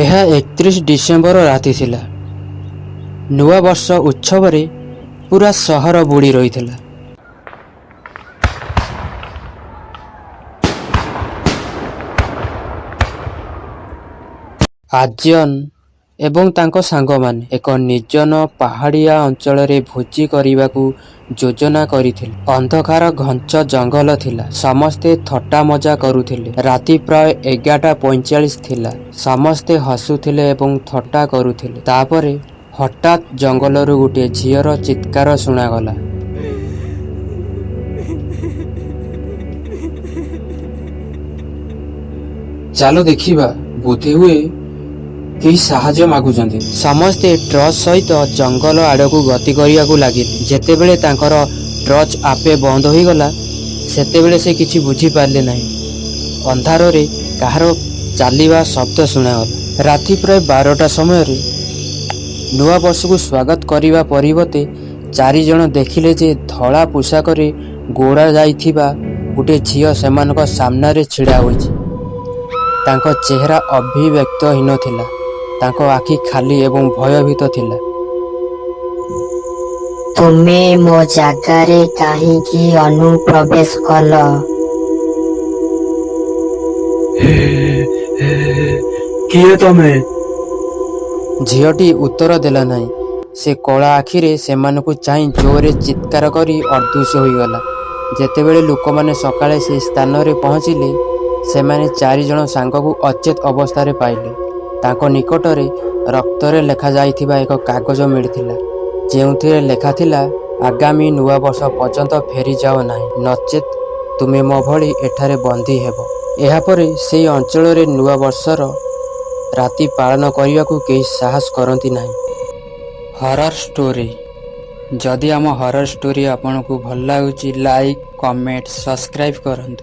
ଏହା 31 ଡିସେମ୍ବର ରାତି ଥିଲା। ନୂଆ ବର୍ଷ ଉତ୍ସବରେ ପୁରା ସହର ବୁଡ଼ି ରହିଥିଲା। ଆର୍ଯ୍ୟନ ଏବଂ ତାଙ୍କ ସାଙ୍ଗମାନେ ଏକ ନିର୍ଜନ ପାହାଡ଼ିଆ ଅଞ୍ଚଳରେ ଭୋଜି କରିବାକୁ ଯୋଜନା କରିଥିଲେ। ଅନ୍ଧକାର ଘଞ୍ଚ ଜଙ୍ଗଲ ଥିଲା। ସମସ୍ତେ ଥଟ୍ଟା ମଜା କରୁଥିଲେ। ରାତି ପ୍ରାୟ 11:45 ଥିଲା। ସମସ୍ତେ ହସୁଥିଲେ ଏବଂ ଥଟ୍ଟା କରୁଥିଲେ। ତାପରେ ହଠାତ୍ ଜଙ୍ଗଲରୁ ଗୋଟିଏ ଝିଅର ଚିତ୍କାର ଶୁଣାଗଲା। ଚାଲ ଦେଖିବା, ବୋଧହୁଏ କେହି ସାହାଯ୍ୟ ମାଗୁଛନ୍ତି। ସମସ୍ତେ ଟର୍ଚ୍ଚ ସହିତ ଜଙ୍ଗଲ ଆଡ଼କୁ ଗତି କରିବାକୁ ଲାଗିଲେ। ଯେତେବେଳେ ତାଙ୍କର ଟର୍ଚ୍ଚ ଆପେ ବନ୍ଦ ହୋଇଗଲା, ସେତେବେଳେ ସେ କିଛି ବୁଝିପାରିଲେ ନାହିଁ। ଅନ୍ଧାରରେ କାହାର ଚାଲିବା ଶବ୍ଦ ଶୁଣାଗଲା। ରାତି ପ୍ରାୟ 12ଟା ସମୟରେ ନୂଆ ବର୍ଷକୁ ସ୍ୱାଗତ କରିବା ପରିବର୍ତ୍ତେ 4 ଜଣ ଦେଖିଲେ ଯେ ଧଳା ପୋଷାକରେ ଗୋଡ଼ା ଯାଇଥିବା ଗୋଟିଏ ଝିଅ ସେମାନଙ୍କ ସାମ୍ନାରେ ଛିଡ଼ା ହୋଇଛି। ତାଙ୍କ ଚେହେରା ଅଭିବ୍ୟକ୍ତହୀନ ଥିଲା। ତାଙ୍କ ଆଖି ଖାଲି ଏବଂ ଭୟଭୀତ ଥିଲା। ତୁମେ ମୋ ଜାଗାରେ କାହିଁକି ଅନୁପ୍ରବେଶ କଲ? କିଏ ତମେ? ଝିଅଟି ଉତ୍ତର ଦେଲା ନାହିଁ। ସେ କଳା ଆଖିରେ ସେମାନଙ୍କୁ ଚାହିଁ ଜୋରରେ ଚିତ୍କାର କରି ଅଦୃଶ୍ୟ ହୋଇଗଲା। ଯେତେବେଳେ ଲୋକମାନେ ସକାଳେ ସେହି ସ୍ଥାନରେ ପହଞ୍ଚିଲେ, ସେମାନେ 4 ଜଣ ସାଙ୍ଗକୁ ଅଚେତ ଅବସ୍ଥାରେ ପାଇଲେ। ତାଙ୍କ ନିକଟରେ ରକ୍ତରେ ଲେଖାଯାଇଥିବା ଏକ କାଗଜ ମିଳିଥିଲା, ଯେଉଁଥିରେ ଲେଖାଥିଲା, ଆଗାମୀ ନୂଆବର୍ଷ ପର୍ଯ୍ୟନ୍ତ ଫେରିଯାଅ ନାହିଁ, ନଚେତ୍ ତୁମେ ମୋ ଭଳି ଏଠାରେ ବନ୍ଦୀ ହେବ। ଏହାପରେ ସେହି ଅଞ୍ଚଳରେ ନୂଆବର୍ଷର ରାତି ପାଳନ କରିବାକୁ କେହି ସାହସ କରନ୍ତି ନାହିଁ। Horror story. ଯଦି ଆମ ହରର ଷ୍ଟୋରି ଆପଣଙ୍କୁ ଭଲ ଲାଗୁଛି, ଲାଇକ୍, କମେଣ୍ଟ, ସବସ୍କ୍ରାଇବ୍ କରନ୍ତୁ।